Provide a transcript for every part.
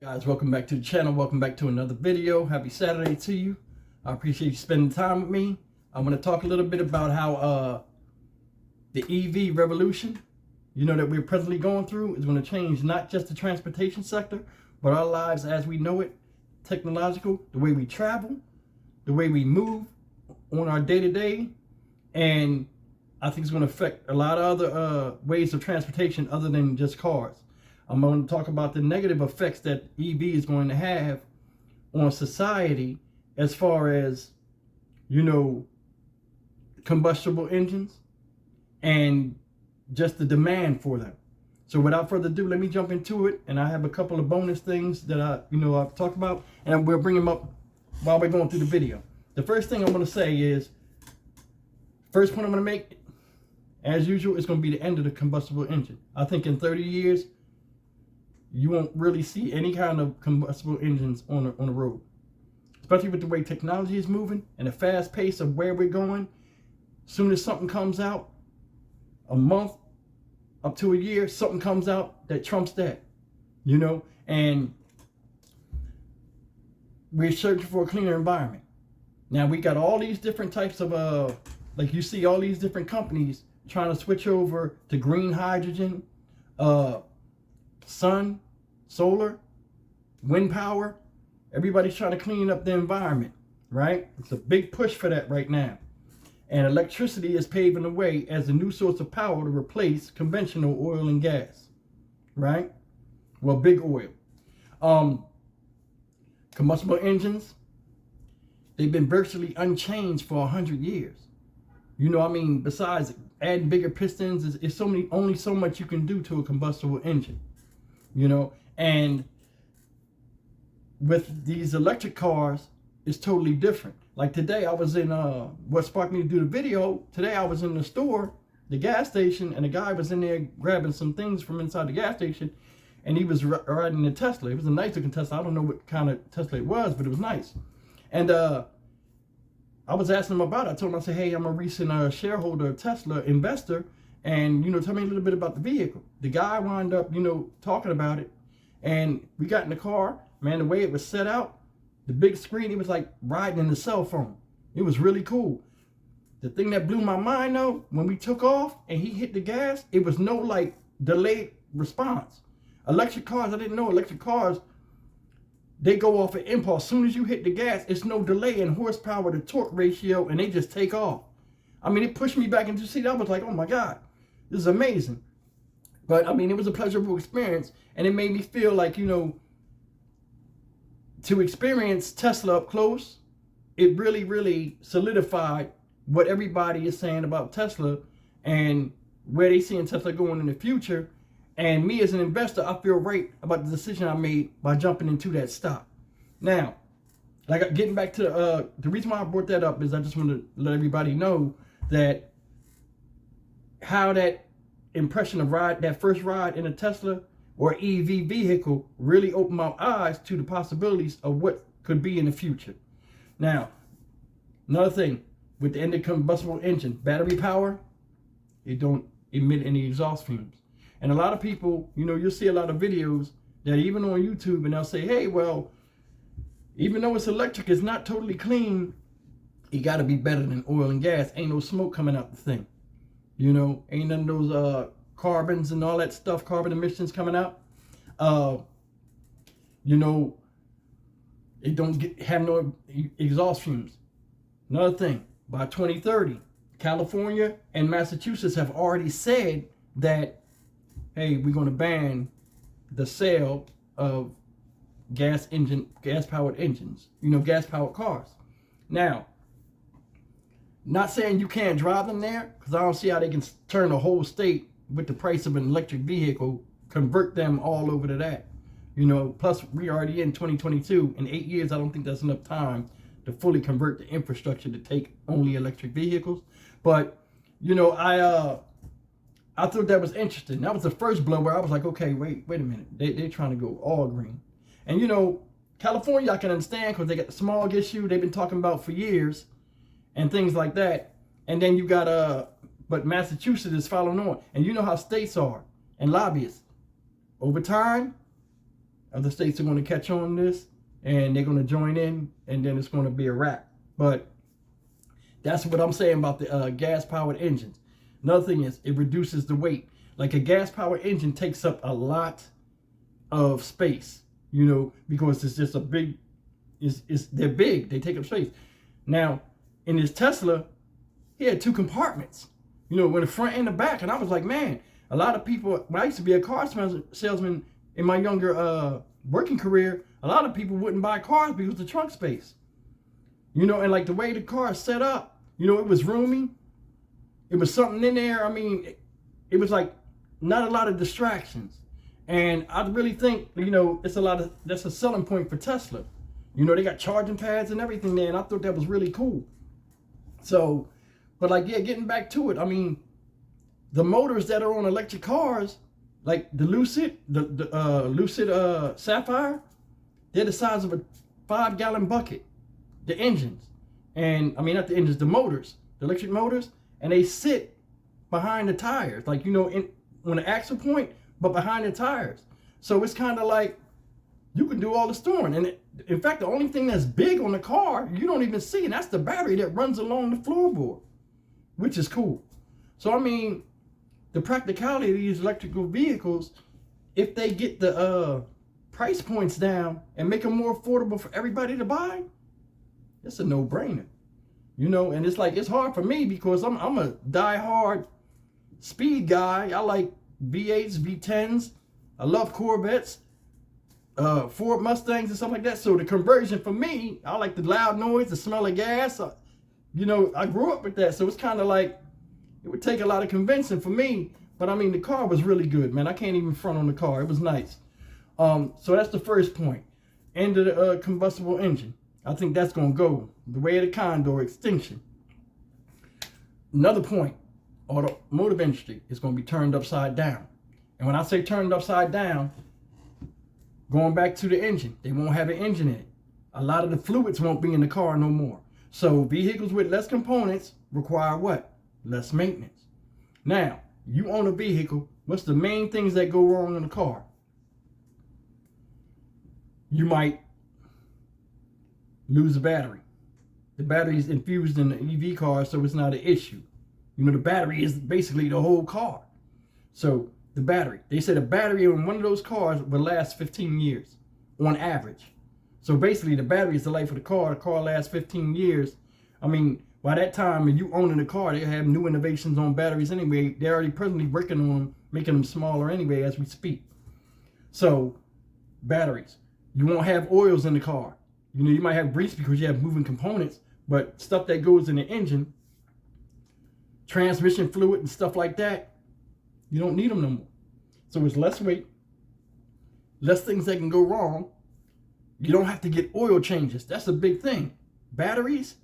Guys, welcome back to the channel. Welcome back to another video. Happy Saturday to you. I appreciate you spending time with me. I'm going to talk a little bit about how the EV revolution, that we're presently going through, is going to change not just the transportation sector, but our lives as we know it, technological, the way we travel, the way we move on our day-to-day, and I think it's going to affect a lot of other ways of transportation other than just cars. I'm going to talk about the negative effects that EV is going to have on society as far as, combustible engines and just the demand for them. So without further ado, let me jump into it. And I have a couple of bonus things that I've talked about, and we'll bring them up while we're going through the video. The first thing I'm going to say is, first point I'm going to make, as usual, is going to be the end of the combustible engine. I think in 30 years, you won't really see any kind of combustible engines on the road. Especially with the way technology is moving and the fast pace of where we're going. As soon as something comes out, a month up to a year, something comes out that trumps that, and we're searching for a cleaner environment. Now we got all these different types of, like you see all these different companies trying to switch over to green hydrogen, sun, solar, wind power. Everybody's trying to clean up the environment, right? It's a big push for that right now. And electricity is paving the way as a new source of power to replace conventional oil and gas, right? Well, big oil. Combustible engines, they've been virtually unchanged for 100 years. Besides adding bigger pistons, it's only so much you can do to a combustible engine. And with these electric cars, it's totally different. Like today, I was in, what sparked me to do the video, today I was in the store, the gas station, and the guy was in there grabbing some things from inside the gas station, and he was riding a Tesla. It was a nice looking Tesla. I don't know what kind of Tesla it was, but it was nice. And I was asking him about it. I told him, I said, hey, I'm a recent shareholder, Tesla investor, and, tell me a little bit about the vehicle. The guy wound up, talking about it, and we got in the car. Man, the way it was set out, the big screen, it was like riding in the cell phone. It was really cool. The thing that blew my mind, though, when we took off and he hit the gas, it was no, delayed response. Electric cars, I didn't know electric cars, they go off an impulse. As soon as you hit the gas, it's no delay in horsepower to torque ratio, and they just take off. It pushed me back into the seat. I was like, oh my God, this is amazing. But, it was a pleasurable experience, and it made me feel like, to experience Tesla up close, it really, really solidified what everybody is saying about Tesla and where they see Tesla going in the future. And me as an investor, I feel right about the decision I made by jumping into that stock. Now, getting back to the reason why I brought that up is I just want to let everybody know that how that impression of that first ride in a Tesla or EV vehicle really opened my eyes to the possibilities of what could be in the future. Now, another thing, with the end of combustible engine, battery power, it don't emit any exhaust fumes. And a lot of people, you'll see a lot of videos that even on YouTube, and they'll say, hey, well, even though it's electric, it's not totally clean. It got to be better than oil and gas. Ain't no smoke coming out the thing. Ain't none of those carbons and all that stuff, carbon emissions coming out. It don't have no exhaust fumes. Another thing, by 2030, California and Massachusetts have already said that, hey, we're going to ban the sale of gas-powered engines, gas-powered cars. Now, not saying you can't drive them there, because I don't see how they can turn a whole state with the price of an electric vehicle, convert them all over to that. Plus we already in 2022. In 8 years, I don't think that's enough time to fully convert the infrastructure to take only electric vehicles. But, I thought that was interesting. That was the first blow where I was like, okay, wait a minute. They're trying to go all green. And, California, I can understand because they got the smog issue they've been talking about for years and things like that. And then you got, but Massachusetts is following on. And you know how states are and lobbyists. Over time, Other states are going to catch on this, and they're going to join in, and then it's going to be a wrap. But that's what I'm saying about the gas-powered engines. Another thing is it reduces the weight. Like a gas-powered engine takes up a lot of space, you know, because it's just a big, they're big, they take up space. Now, in this Tesla, he had 2 compartments, you know, in the front and the back. And I was like, man, a lot of people, when I used to be a car salesman in my younger working career, a lot of people wouldn't buy cars because of the trunk space. You know, and like the way the car is set up, you know, it was roomy. It was something in there. I mean, it was like not a lot of distractions. And I really think, you know, that's a selling point for Tesla. You know, they got charging pads and everything there, and I thought that was really cool. So, but like, yeah, getting back to it, I mean, the motors that are on electric cars, like the Lucid, the Lucid Sapphire, they're the size of a 5-gallon bucket, the engines. And I mean, not the engines, the motors, the electric motors, and they sit behind the tires, like, you know, on the axle point, but behind the tires. So it's kind of like you can do all the storing. And in fact, the only thing that's big on the car, you don't even see, and that's the battery that runs along the floorboard, which is cool. So, I mean, the practicality of these electrical vehicles, if they get the price points down and make them more affordable for everybody to buy, it's a no-brainer, you know. And it's like, it's hard for me because I'm a die-hard speed guy. I like V8s, V10s. I love Corvettes, Ford Mustangs and stuff like that. So the conversion for me, I like the loud noise, the smell of gas. You know, I grew up with that. So it's kind of like, it would take a lot of convincing for me. But I mean, the car was really good, man. I can't even front on the car. It was nice. So that's the first point. End of the combustible engine. I think that's going to go the way of the Condor, extinction. Another point, automotive industry is going to be turned upside down. And when I say turned upside down, going back to the engine, they won't have an engine in it. A lot of the fluids won't be in the car no more. So vehicles with less components require what? Less maintenance. Now, you own a vehicle, what's the main things that go wrong in the car? You might lose a battery. The battery is infused in the EV car, so it's not an issue. You know, the battery is basically the whole car. So the battery, they said a battery in one of those cars will last 15 years on average. So basically the battery is the life of the car lasts 15 years. I mean, by that time, when you owning the car, they have new innovations on batteries anyway. They're already presently working on them, making them smaller anyway as we speak. So batteries, you won't have oils in the car. You know, you might have grease because you have moving components, but stuff that goes in the engine, transmission fluid and stuff like that, you don't need them no more. So it's less weight, less things that can go wrong. You don't have to get oil changes. That's a big thing. Batteries,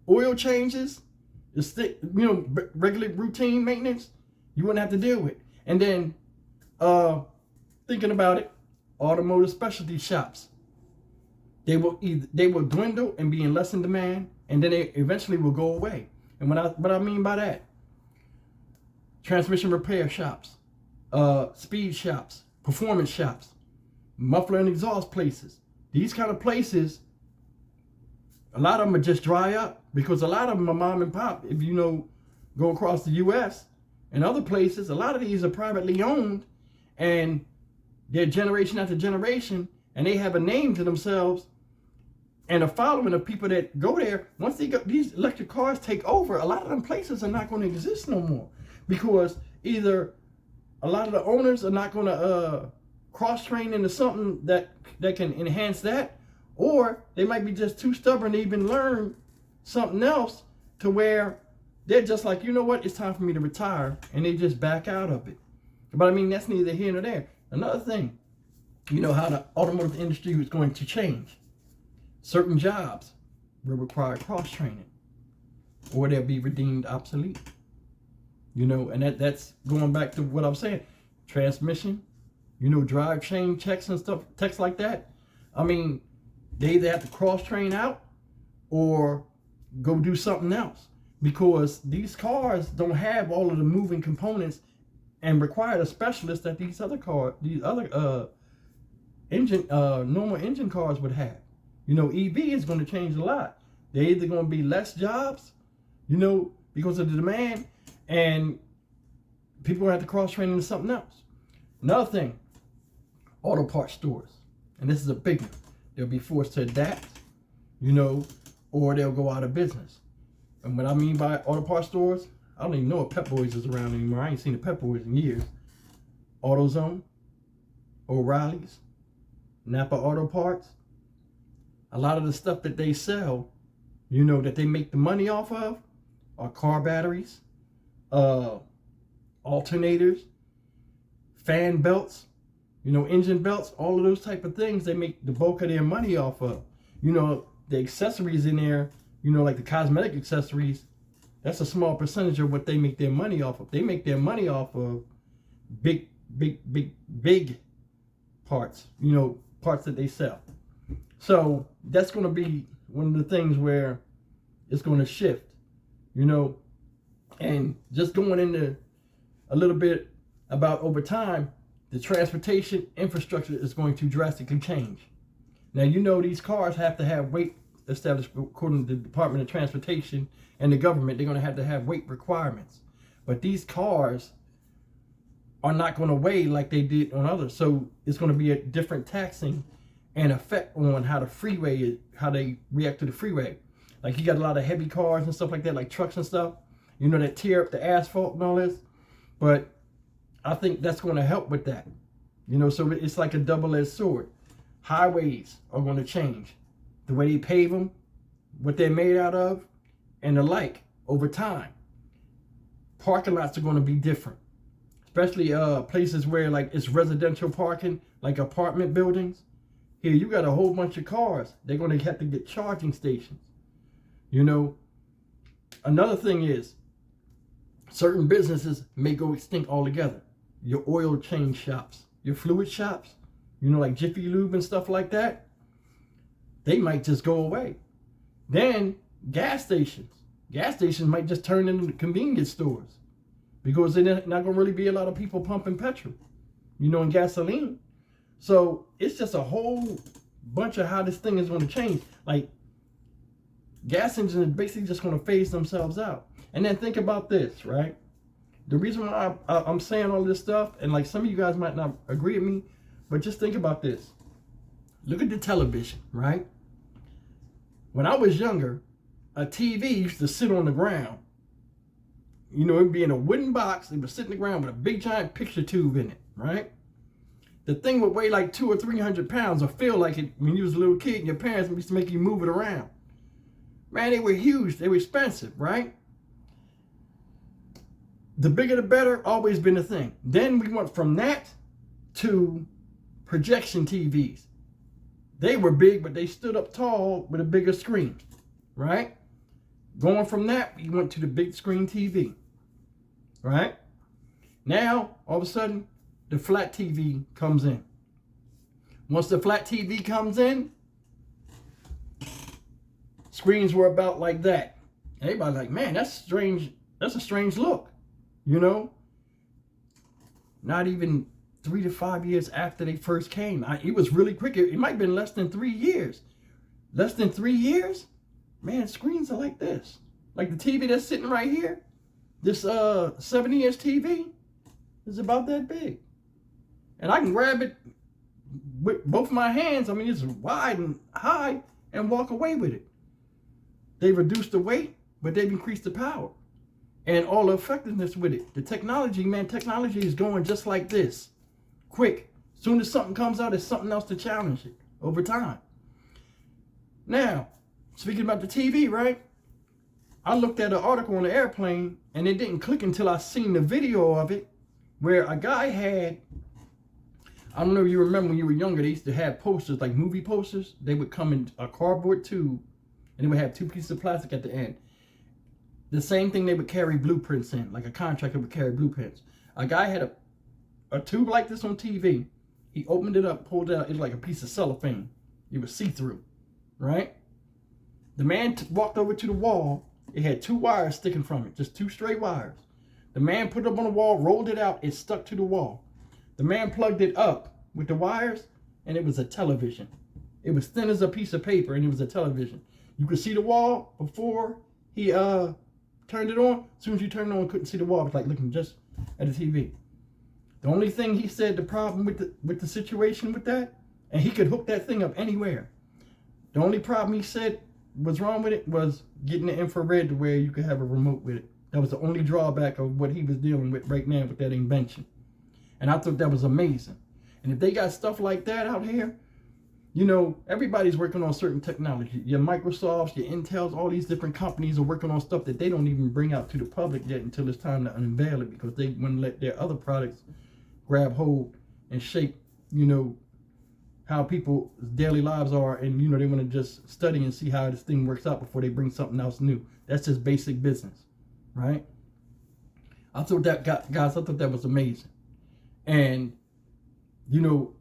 oil changes, regular routine maintenance, you wouldn't have to deal with. And then, thinking about it, automotive specialty shops. They will dwindle and be in less in demand, and then they eventually will go away. And what I mean by that, transmission repair shops, speed shops, performance shops, muffler and exhaust places. These kind of places, a lot of them are just dry up because a lot of them are mom and pop. If you know, go across the U.S. and other places, a lot of these are privately owned, and they're generation after generation, and they have a name to themselves and a following of people that go there. Once these electric cars take over, a lot of them places are not going to exist no more because either a lot of the owners are not going to cross-train into something that can enhance that, or they might be just too stubborn to even learn something else to where they're just like, you know what, it's time for me to retire, and they just back out of it. But I mean, that's neither here nor there. Another thing, you know how the automotive industry is going to change. Certain jobs will require cross-training, or they'll be deemed obsolete. You know, and that's going back to what I'm saying. Transmission, you know, drive chain checks and stuff, techs like that. I mean, they either have to cross-train out or go do something else because these cars don't have all of the moving components and require a specialist that these other normal engine cars would have. You know, EV is going to change a lot. They're either going to be less jobs, you know, because of the demand, and people will have to cross-train into something else. Another thing, auto parts stores, and this is a big one. They'll be forced to adapt, you know, or they'll go out of business. And what I mean by auto parts stores, I don't even know if Pep Boys is around anymore. I ain't seen the Pep Boys in years. AutoZone, O'Reilly's, Napa Auto Parts. A lot of the stuff that they sell, you know, that they make the money off of are car batteries, alternators, fan belts, you know, engine belts, all of those type of things they make the bulk of their money off of. You know, the accessories in there, you know, like the cosmetic accessories, that's a small percentage of what they make their money off of. They make their money off of big parts, you know, parts that they sell. So that's going to be one of the things where it's going to shift, you know. And just going into a little bit about over time, the transportation infrastructure is going to drastically change. Now, you know, these cars have to have weight established according to the Department of Transportation and the government. They're going to have weight requirements. But these cars are not going to weigh like they did on others. So it's going to be a different taxing and effect on how the freeway is, how they react to the freeway. Like, you got a lot of heavy cars and stuff like that, like trucks and stuff, you know, that tear up the asphalt and all this. But I think that's going to help with that. You know, so it's like a double-edged sword. Highways are going to change. The way they pave them, what they're made out of, and the like over time. Parking lots are going to be different. Especially places where, like, it's residential parking, like apartment buildings. Here, you got a whole bunch of cars. They're going to have to get charging stations. You know, another thing is, certain businesses may go extinct altogether. Your oil change shops, your fluid shops, you know, like Jiffy Lube and stuff like that, they might just go away. Then gas stations might just turn into convenience stores because there's not going to really be a lot of people pumping petrol, you know, and gasoline. So it's just a whole bunch of how this thing is going to change. Like, gas engines are basically just going to phase themselves out. And then think about this, right? The reason why I'm saying all this stuff, and like some of you guys might not agree with me, but just think about this. Look at the television, right? When I was younger, a TV used to sit on the ground. You know, it'd be in a wooden box. It would sit in the ground with a big giant picture tube in it, right? The thing would weigh like 200 or 300 pounds or feel like it when you was a little kid and your parents used to make you move it around. Man, they were huge. They were expensive, right? The bigger the better, always been a thing. Then we went from that to projection TVs. They were big, but they stood up tall with a bigger screen, right? Going from that, we went to the big screen TV, right? Now, all of a sudden, the flat TV comes in. Once the flat TV comes in, screens were about like that. Everybody's like, man, that's strange. That's a strange look, you know? Not even 3 to 5 years after they first came. It was really quick. It might have been less than 3 years. Less than 3 years? Man, screens are like this. Like the TV that's sitting right here. This 70-inch TV is about that big. And I can grab it with both my hands. I mean, it's wide and high and walk away with it. They reduced the weight, but they've increased the power and all the effectiveness with it. The technology, man, technology is going just like this. Quick. As soon as something comes out, there's something else to challenge it over time. Now, speaking about the TV, right? I looked at an article on the airplane and it didn't click until I seen the video of it where a guy had, I don't know if you remember when you were younger, they used to have posters, like movie posters. They would come in a cardboard tube and they would have 2 pieces of plastic at the end. The same thing they would carry blueprints in, like a contractor would carry blueprints. A guy had a tube like this on TV. He opened it up, pulled it out. It was like a piece of cellophane. It was see-through, right? The man walked over to the wall. It had 2 wires sticking from it, just 2 straight wires. The man put it up on the wall, rolled it out. It stuck to the wall. The man plugged it up with the wires, and it was a television. It was thin as a piece of paper, and it was a television. You could see the wall before he turned it on. As soon as you turned it on, couldn't see the wall. It was like looking just at the TV. The only thing he said, the problem with the situation with that, and he could hook that thing up anywhere. The only problem he said was wrong with it was getting the infrared to where you could have a remote with it. That was the only drawback of what he was dealing with right now with that invention. And I thought that was amazing. And if they got stuff like that out here, you know, everybody's working on certain technology. Your Microsofts, your Intels, all these different companies are working on stuff that they don't even bring out to the public yet until it's time to unveil it, because they want to let their other products grab hold and shape, you know, how people's daily lives are. And, you know, they want to just study and see how this thing works out before they bring something else new. That's just basic business, right? I thought that, guys, I thought that was amazing. And, you know,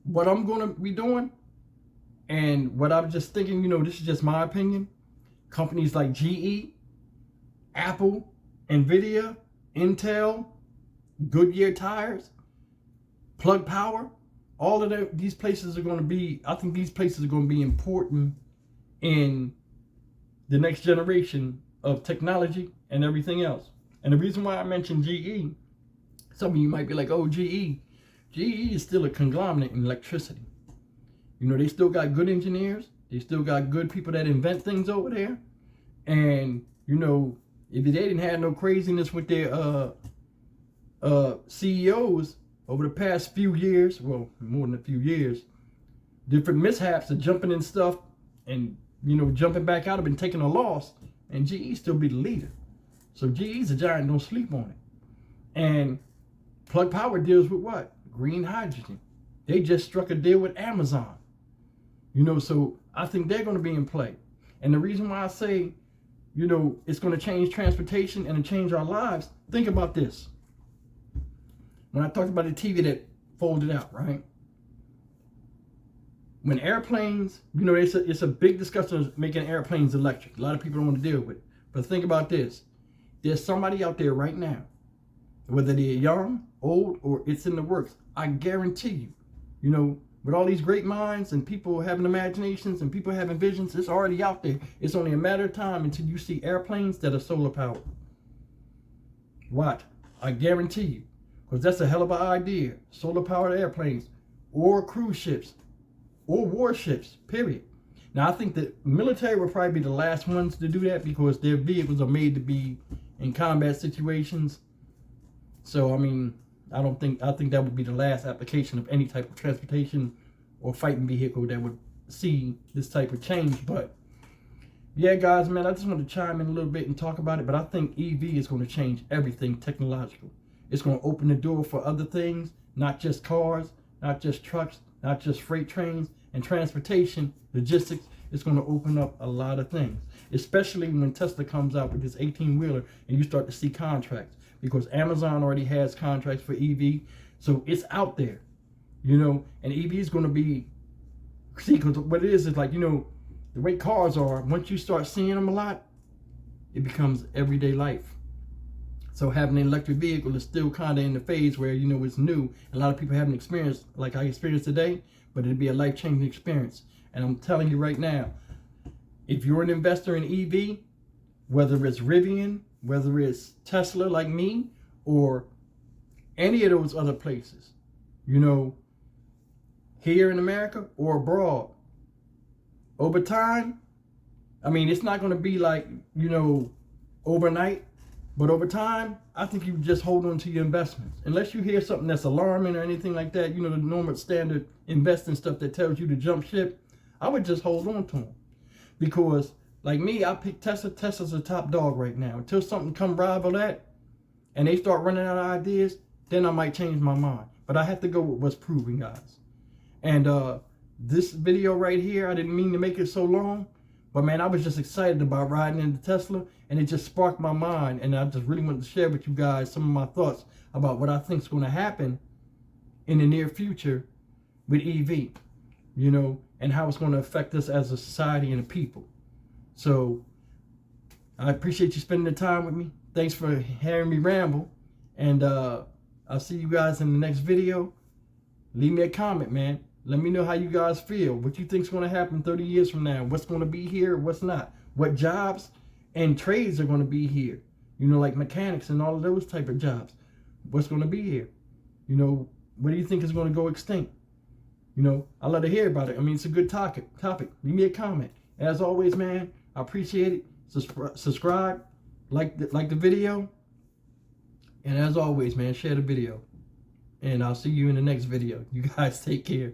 what I'm going to be doing and what I'm just thinking, you know, this is just my opinion. Companies like GE, Apple, Nvidia, Intel, Goodyear tires, Plug Power, all of these places are going to be, I think these places are going to be important in the next generation of technology and everything else. And the reason why I mentioned GE, some of you might be like, oh, GE is still a conglomerate in electricity. You know, they still got good engineers. They still got good people that invent things over there. And, you know, if they didn't have no craziness with their CEOs over the past few years, well, more than a few years, different mishaps of jumping in stuff and, you know, jumping back out of it and taking a loss, and GE still be the leader. So GE's a giant, don't sleep on it. And Plug Power deals with what? Green hydrogen. They just struck a deal with Amazon. You know, so I think they're going to be in play. And the reason why I say, you know, it's going to change transportation and change our lives, think about this. When I talked about the TV that folded out, right? When airplanes, you know, it's a big discussion of making airplanes electric. A lot of people don't want to deal with it. But think about this. There's somebody out there right now, whether they're young, old, or it's in the works, I guarantee you, you know, with all these great minds and people having imaginations and people having visions, it's already out there. It's only a matter of time until you see airplanes that are solar powered. What? I guarantee you. Because that's a hell of an idea. Solar powered airplanes or cruise ships or warships, period. Now, I think the military will probably be the last ones to do that because their vehicles are made to be in combat situations. So, I mean, I think that would be the last application of any type of transportation or fighting vehicle that would see this type of change. But yeah, guys, man, I just want to chime in a little bit and talk about it. But I think EV is going to change everything technological. It's going to open the door for other things, not just cars, not just trucks, not just freight trains and transportation, logistics. It's going to open up a lot of things, especially when Tesla comes out with this 18-wheeler and you start to see contracts. Because Amazon already has contracts for EV. So it's out there, you know, and EV is going to be, see, because what it is like, you know, the way cars are, once you start seeing them a lot, it becomes everyday life. So having an electric vehicle is still kind of in the phase where, you know, it's new. A lot of people haven't experienced like I experienced today, but it'd be a life-changing experience. And I'm telling you right now, if you're an investor in EV, whether it's Rivian, whether it's Tesla like me, or any of those other places, you know, here in America or abroad, over time, I mean, it's not going to be like, you know, overnight, but over time, I think you just hold on to your investments. Unless you hear something that's alarming or anything like that, you know, the normal standard investing stuff that tells you to jump ship, I would just hold on to them. Because like me, I pick Tesla. Tesla's a top dog right now. Until something come rival that and they start running out of ideas, then I might change my mind. But I have to go with what's proven, guys. And this video right here, I didn't mean to make it so long, but man, I was just excited about riding into Tesla, and it just sparked my mind. And I just really wanted to share with you guys some of my thoughts about what I think is going to happen in the near future with EV, you know, and how it's going to affect us as a society and a people. So I appreciate you spending the time with me. Thanks for hearing me ramble. And I'll see you guys in the next video. Leave me a comment, man. Let me know how you guys feel. What you think's going to happen 30 years from now? What's going to be here? What's not? What jobs and trades are going to be here? You know, like mechanics and all of those type of jobs. What's going to be here? You know, what do you think is going to go extinct? You know, I love to hear about it. I mean, it's a good topic. Leave me a comment. As always, man, I appreciate it. Subscribe, like the video. And as always, man, share the video. And I'll see you in the next video. You guys take care.